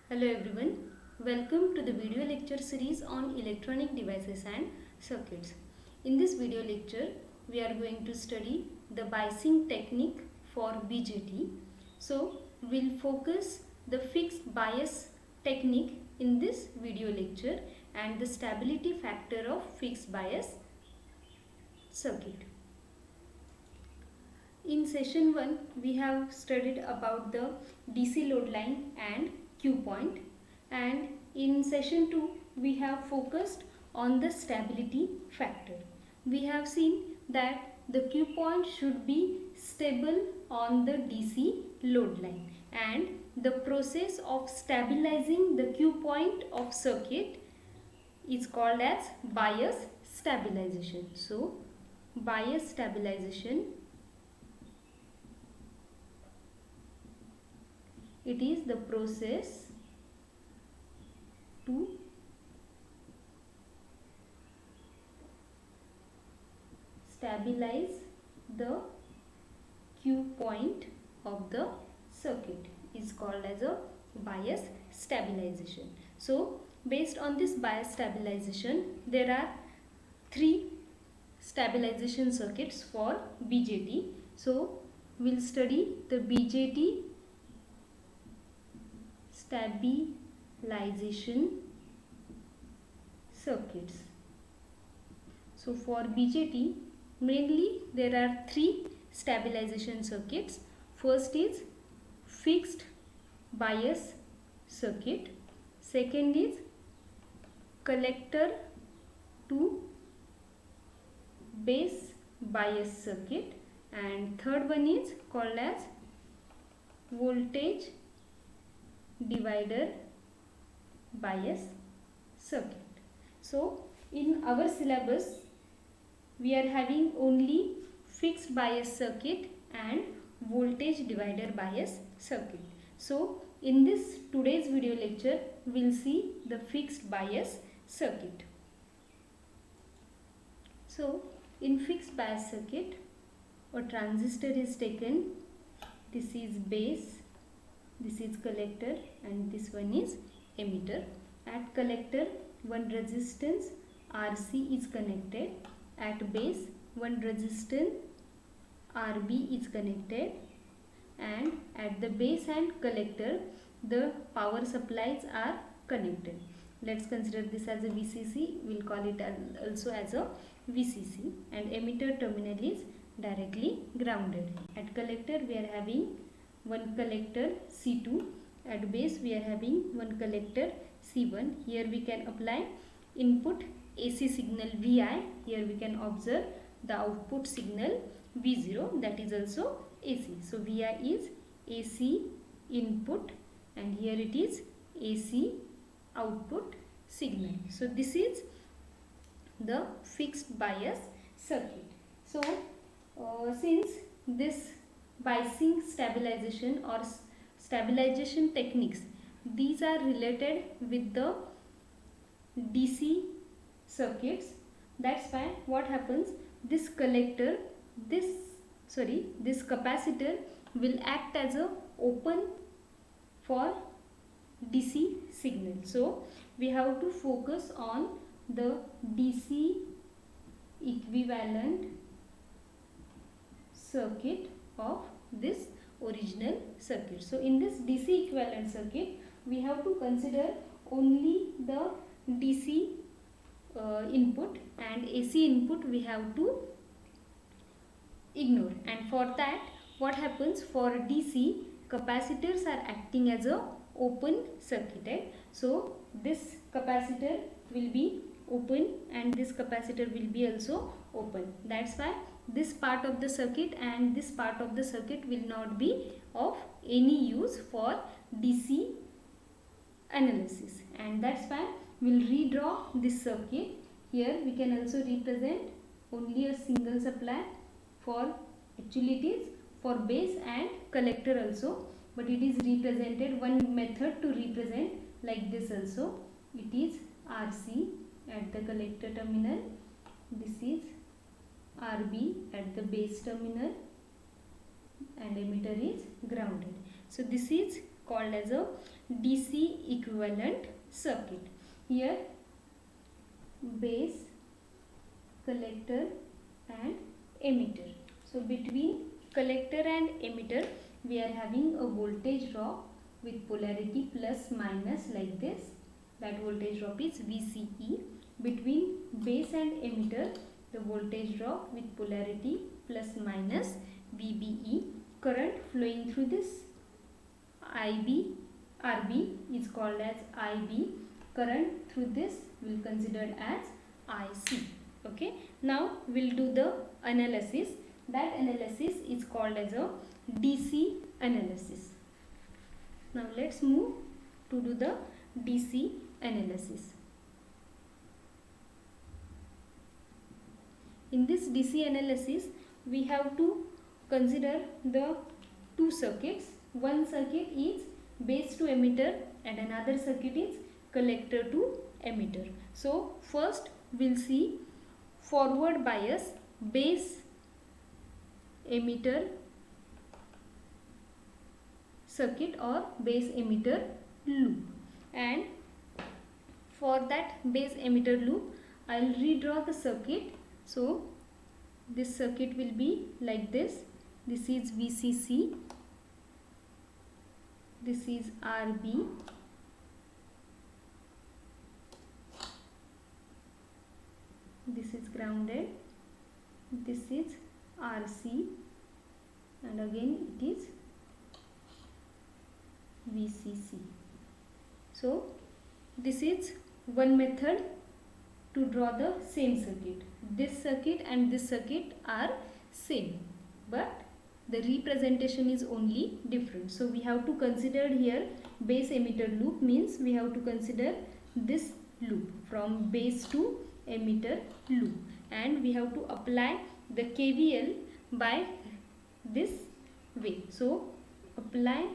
Hello everyone, welcome to the video lecture series on electronic devices and circuits. In this video lecture, we are going to study the biasing technique for BJT. So, we'll focus the fixed bias technique in this video lecture and the stability factor of fixed bias circuit. In session 1, we have studied about the DC load line and Q point, and in session 2, we have focused on the stability factor. We have seen that the Q point should be stable on the DC load line, and the process of stabilizing the Q point of circuit is called as bias stabilization. So, bias stabilization, it is the process to stabilize the Q point of the circuit is called as a bias stabilization. So, based on this bias stabilization, there are three stabilization circuits for BJT. So, we'll study the BJT stabilization circuits. So for BJT, mainly there are three stabilization circuits. First is fixed bias circuit. Second is collector to base bias circuit, and third one is called as voltage divider bias circuit. So in our syllabus we are having only fixed bias circuit and voltage divider bias circuit. So in this today's video lecture we will see the fixed bias circuit. So in fixed bias circuit, a transistor is taken. This is base, this is collector, and this one is emitter. At collector, one resistance RC is connected. At base, one resistance RB is connected, and at the base and collector, the power supplies are connected. Let's consider this as a VCC. We'll call it also as a VCC, and emitter terminal is directly grounded. At collector, we are having one collector C2. At base we are having one collector C1. Here we can apply input AC signal Vi. Here we can observe the output signal V0, that is also AC. So Vi is AC input and here it is AC output signal. So this is the fixed bias circuit. So since this biasing stabilization or stabilization techniques, these are related with the DC circuits, that's why what happens, this collector, this capacitor will act as a open for DC signal. So we have to focus on the DC equivalent circuit of this original circuit. So in this DC equivalent circuit, we have to consider only the DC input, and AC input we have to ignore. And for that, what happens, for DC, capacitors are acting as a open circuit, right? So this capacitor will be open and this capacitor will be also open. That's why this part of the circuit and this part of the circuit will not be of any use for DC analysis, and that's why we'll redraw this circuit. Here we can also represent only a single supply. For actually it is for base and collector also, but it is represented one method to represent like this also. It is RC at the collector terminal, this is RB at the base terminal, and emitter is grounded. So this is called as a DC equivalent circuit. Here base, collector and emitter. So between collector and emitter we are having a voltage drop with polarity plus minus like this. That voltage drop is VCE. Between base and emitter the voltage drop with polarity plus minus VBE. Current flowing through this IB, RB is called as IB. Current through this will considered as IC. Okay, now we'll do the analysis. That analysis is called as a DC analysis. Now let's move to do the DC analysis. In this DC analysis we have to consider the two circuits. One circuit is base to emitter and another circuit is collector to emitter. So first we'll see forward bias base emitter circuit or base emitter loop, and for that base emitter loop I'll redraw the circuit. So this circuit will be like this. This is VCC, this is RB, this is grounded, this is RC, and again it is VCC. So this is one method to draw the same circuit. This circuit and this circuit are same, but the representation is only different. So we have to consider here base emitter loop, means we have to consider this loop from base to emitter loop, and we have to apply the KVL by this way. So apply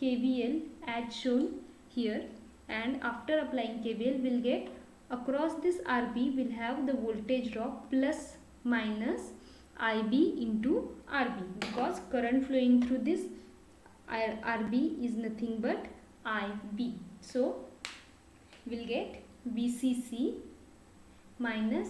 KVL as shown here, and after applying KVL we'll get across this RB will have the voltage drop plus minus IB into RB, because current flowing through this RB is nothing but IB. So we'll get VCC minus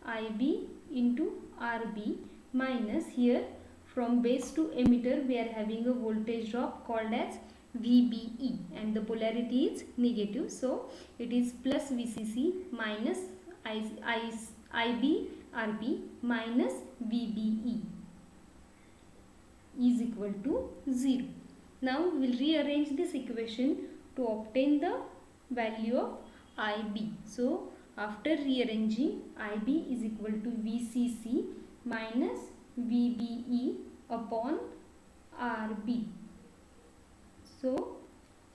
IB into RB minus, here from base to emitter we are having a voltage drop called as VBE and the polarity is negative. So it is plus VCC minus IB RB minus VBE is equal to 0. Now we will rearrange this equation to obtain the value of IB. So after rearranging, IB is equal to VCC minus VBE upon RB. So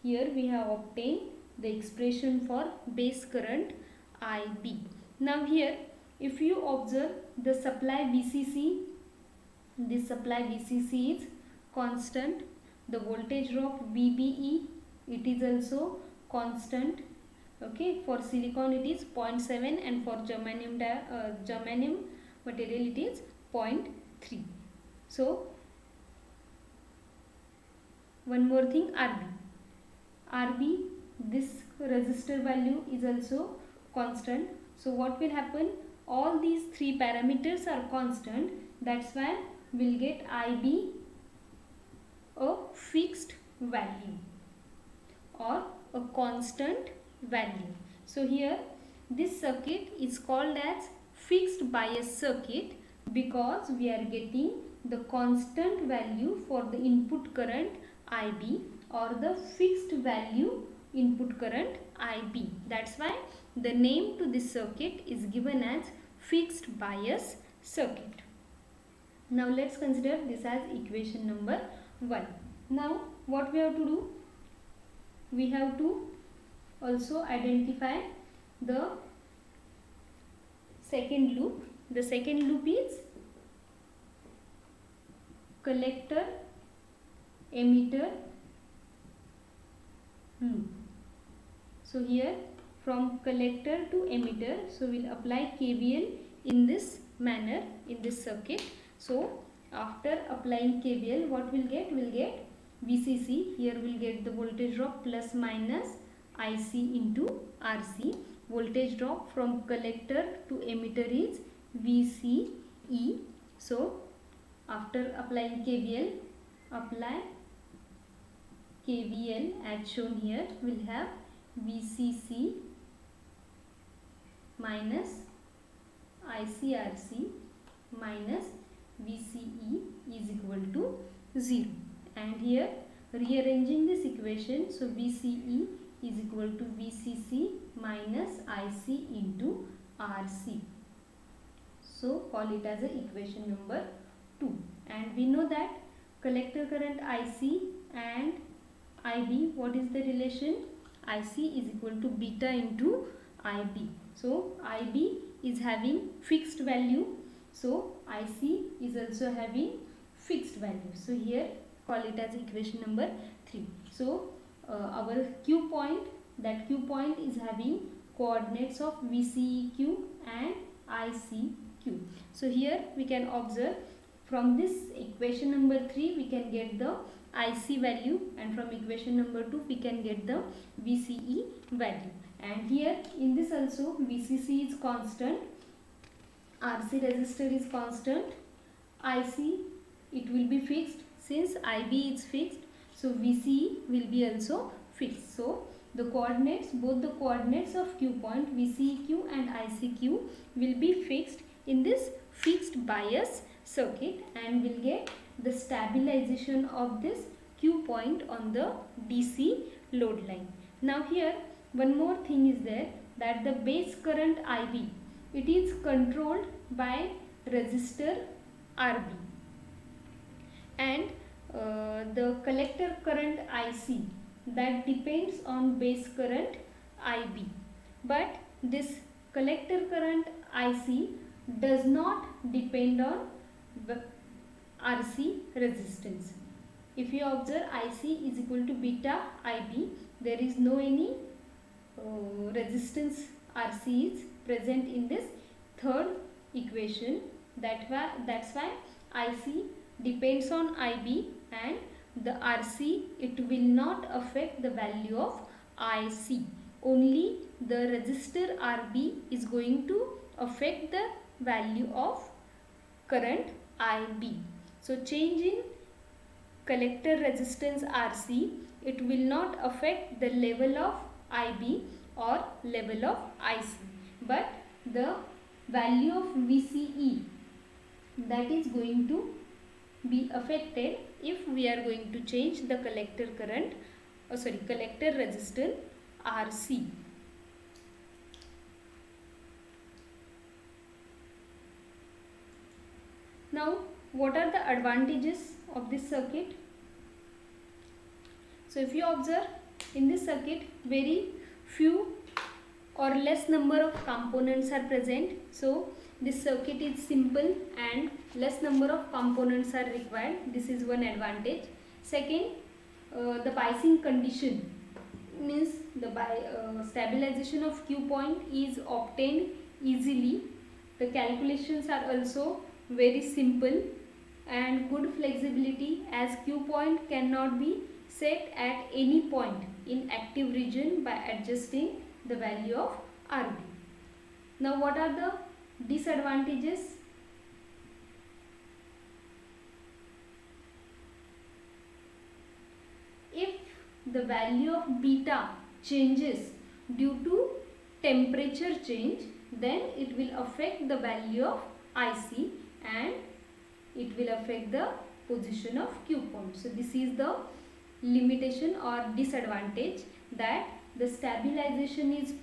here we have obtained the expression for base current IB. Now here if you observe the supply VCC, this supply VCC is constant. The voltage drop VBE, it is also constant. Okay, for silicon it is 0.7 and for germanium material it is 0.3. So one more thing, RB, this resistor value is also constant. So what will happen, all these three parameters are constant, that's why we'll get IB a fixed value or a constant value. So here this circuit is called as fixed bias circuit because we are getting the constant value for the input current IB or the fixed value input current IB. That's why the name to this circuit is given as fixed bias circuit. Now let's consider this as equation number 1. Now what we have to do? We have to also identify the second loop. The second loop is collector emitter loop. So here from collector to emitter, so we'll apply KVL in this manner in this circuit. So after applying KVL, what we'll get? We'll get VCC, here we will get the voltage drop plus minus IC into RC. Voltage drop from collector to emitter is VCE. So after applying KVL, apply KVL as shown here, we'll have VCC minus ICRC minus VCE is equal to 0. And here rearranging this equation, so VCE is equal to VCC minus IC into RC. So call it as a equation number 2. And we know that collector current IC and IB, what is the relation? IC is equal to beta into IB. So IB is having fixed value, so IC is also having fixed value. So here call it as equation number 3. So our Q point, that Q point is having coordinates of VCEQ and ICQ. So here we can observe from this equation number 3 we can get the IC value, and from equation number 2 we can get the VCE value. And here in this also VCC is constant, RC resistor is constant, IC it will be fixed. Since IB is fixed, so VCE will be also fixed. So the coordinates, both the coordinates of Q point VCEQ and ICQ will be fixed in this fixed bias circuit, and will get the stabilization of this Q point on the DC load line. Now here one more thing is there, that the base current IB, it is controlled by resistor RB, and the collector current IC, that depends on base current IB. But this collector current IC does not depend on RC resistance. If you observe, IC is equal to beta IB, there is no any resistance RC is present in this third equation. That's why IC depends on IB, and the RC, it will not affect the value of IC. Only the resistor RB is going to affect the value of current IB. So change in collector resistance RC, it will not affect the level of IB or level of IC, but the value of VCE, that is going to be affected if we are going to change the collector current, collector resistance RC. Now what are the advantages of this circuit? So if you observe, in this circuit very few or less number of components are present, so this circuit is simple and less number of components are required. This is one advantage. Second, the biasing condition means the stabilization of Q point is obtained easily. The calculations are also very simple, and good flexibility, as Q point cannot be set at any point in active region by adjusting the value of RB. Now what are the disadvantages? If the value of beta changes due to temperature change, then it will affect the value of IC and it will affect the position of Q point. So this is the limitation or disadvantage, that the stabilization is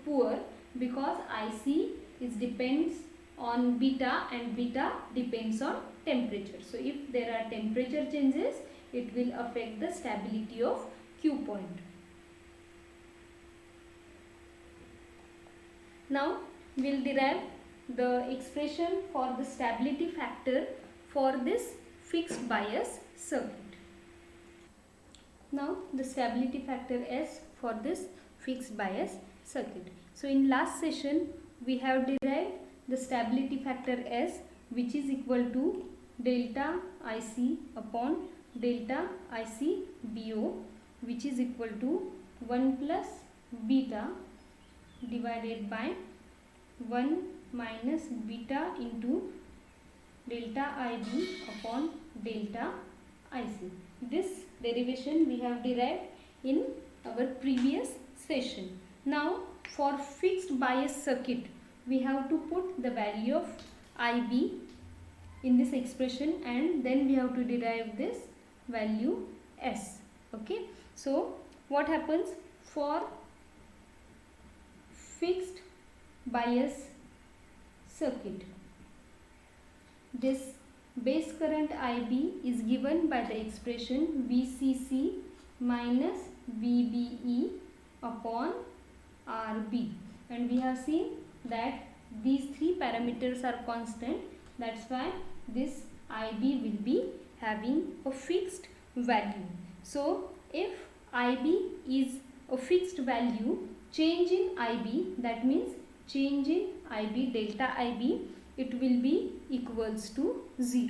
poor because IC is depends on beta and beta depends on temperature. So if there are temperature changes, it will affect the stability of Q point. Now we will derive the expression for the stability factor for this fixed bias circuit. Now the stability factor S for this fixed bias circuit. So in last session we have derived the stability factor S, which is equal to delta IC upon delta IC BO, which is equal to 1 plus beta divided by 1 minus beta into delta IB upon delta IC. This derivation we have derived in our previous session. Now for fixed bias circuit, we have to put the value of IB in this expression and then we have to derive this value S. Okay, so what happens for fixed bias circuit? This base current IB is given by the expression VCC minus VBE upon RB, and we have seen that these three parameters are constant. That's why this IB will be having a fixed value. So if IB is a fixed value, change in IB, that means change in IB, delta IB, it will be equals to 0.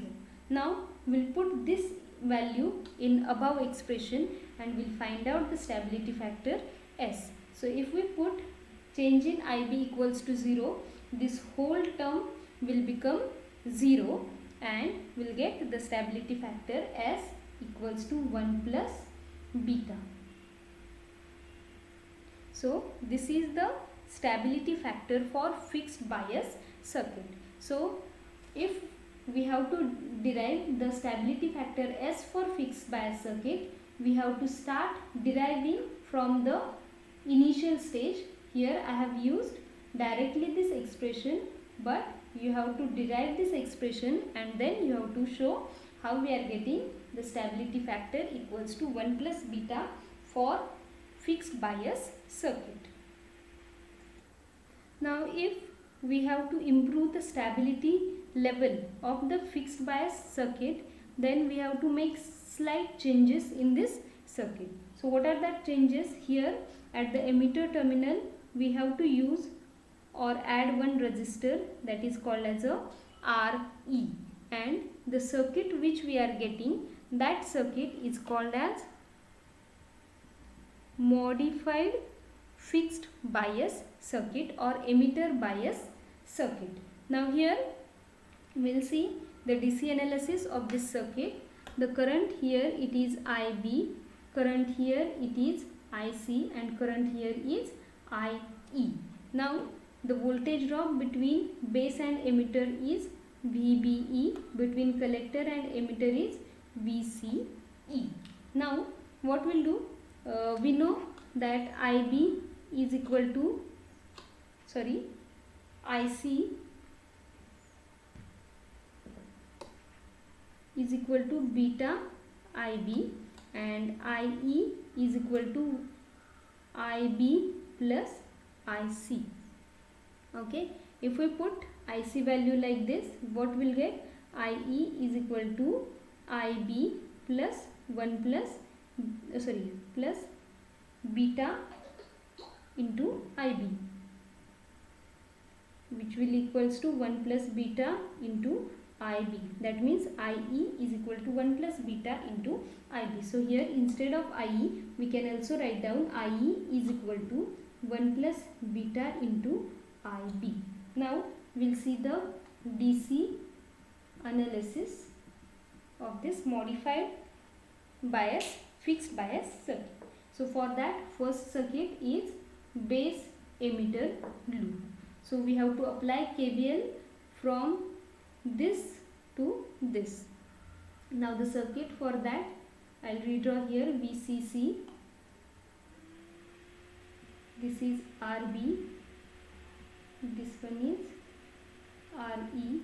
Now we'll put this value in above expression and we'll find out the stability factor S. So if we put change in IB equals to 0, this whole term will become 0 and we'll get the stability factor S equals to 1 plus beta. So this is the stability factor for fixed bias circuit. So if we have to derive the stability factor S for fixed bias circuit, we have to start deriving from the initial stage. Here I have used directly this expression, but you have to derive this expression and then you have to show how we are getting the stability factor equals to 1 plus beta for fixed bias circuit. Now if we have to improve the stability level of the fixed bias circuit, then we have to make slight changes in this circuit. So what are the changes? Here at the emitter terminal we have to use or add one resistor, that is called as a RE, and the circuit which we are getting, that circuit is called as modified fixed bias circuit or emitter bias circuit. Now here we will see the DC analysis of this circuit. The current here it is IB, current here it is IC, and current here is IE. Now the voltage drop between base and emitter is VBE, between collector and emitter is VCE. Now what we'll do, we know that IB is equal to, IC is equal to beta IB and IE is equal to IB plus IC. Okay, if we put IC value like this, what we'll get? IE is equal to IB plus 1 plus plus beta into IB, which will equals to 1 plus beta into IB. That means IE is equal to 1 plus beta into IB. So here instead of IE we can also write down IE is equal to 1 plus beta into IB. Now we'll see the DC analysis of this modified bias fixed bias circuit. So for that, first circuit is base emitter loop. So we have to apply KVL from this to this. Now the circuit for that, I'll redraw here VCC, this is RB, this one is RE,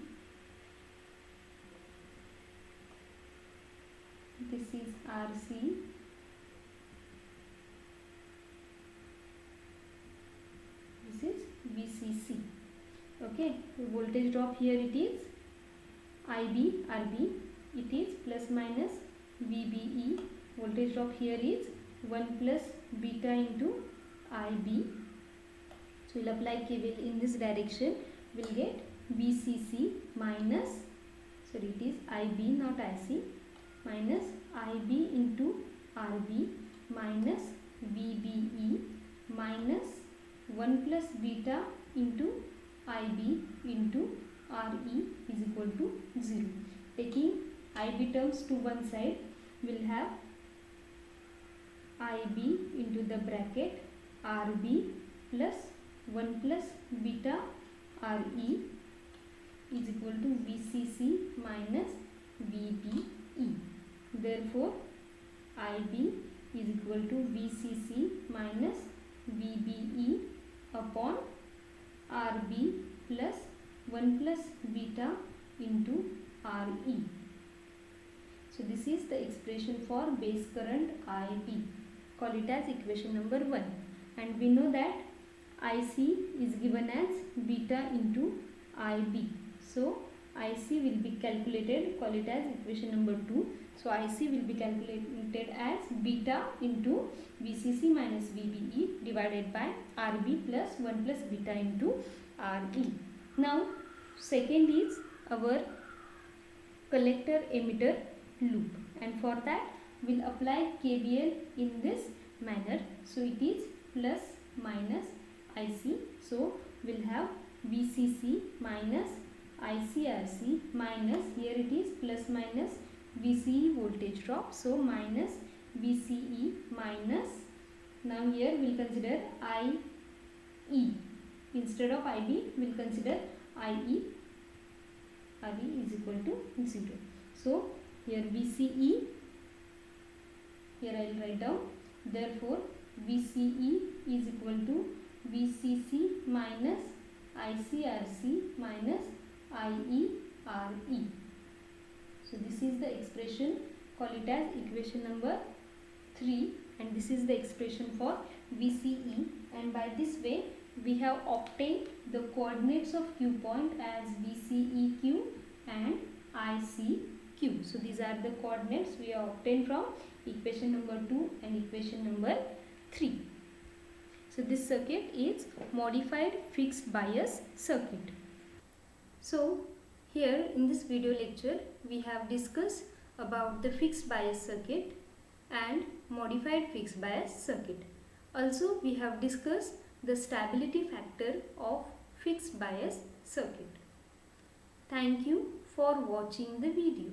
this is RC, this is VCC. Okay, the voltage drop here it is IB, RB, it is plus minus VBE. Voltage drop here is 1 plus beta into IB. So we'll apply KVL in this direction. We'll get VCC minus, it is IB not IC, minus IB into RB minus VBE minus 1 plus beta into IB into RE is equal to 0. Taking IB terms to one side, we will have IB into the bracket RB plus 1 plus beta RE is equal to VCC minus VBE. Therefore, IB is equal to VCC minus VBE upon RB plus 1 plus beta into RE. So this is the expression for base current IB. Call it as equation number 1. And we know that IC is given as beta into IB. So IC will be calculated, call it as equation number 2. So IC will be calculated as beta into VCC minus VBE divided by RB plus 1 plus beta into RE. Now second is our collector emitter loop, and for that we will apply KVL in this manner. So it is plus minus IC. So we will have VCC minus ICRC minus, here it is plus minus VCE voltage drop. So minus VCE minus, now here we will consider IE. Instead of IB, we will consider IE. RE is equal to 0. So here VCE, here I will write down. Therefore VCE is equal to VCC minus ICRC minus IERE. So this is the expression, call it as equation number 3, and this is the expression for VCE, and by this way we have obtained the coordinates of Q point as VCEQ and ICQ. So these are the coordinates we have obtained from equation number 2 and equation number 3. So this circuit is modified fixed bias circuit. So here in this video lecture we have discussed about the fixed bias circuit and modified fixed bias circuit. Also we have discussed the stability factor of fixed bias circuit. Thank you for watching the video.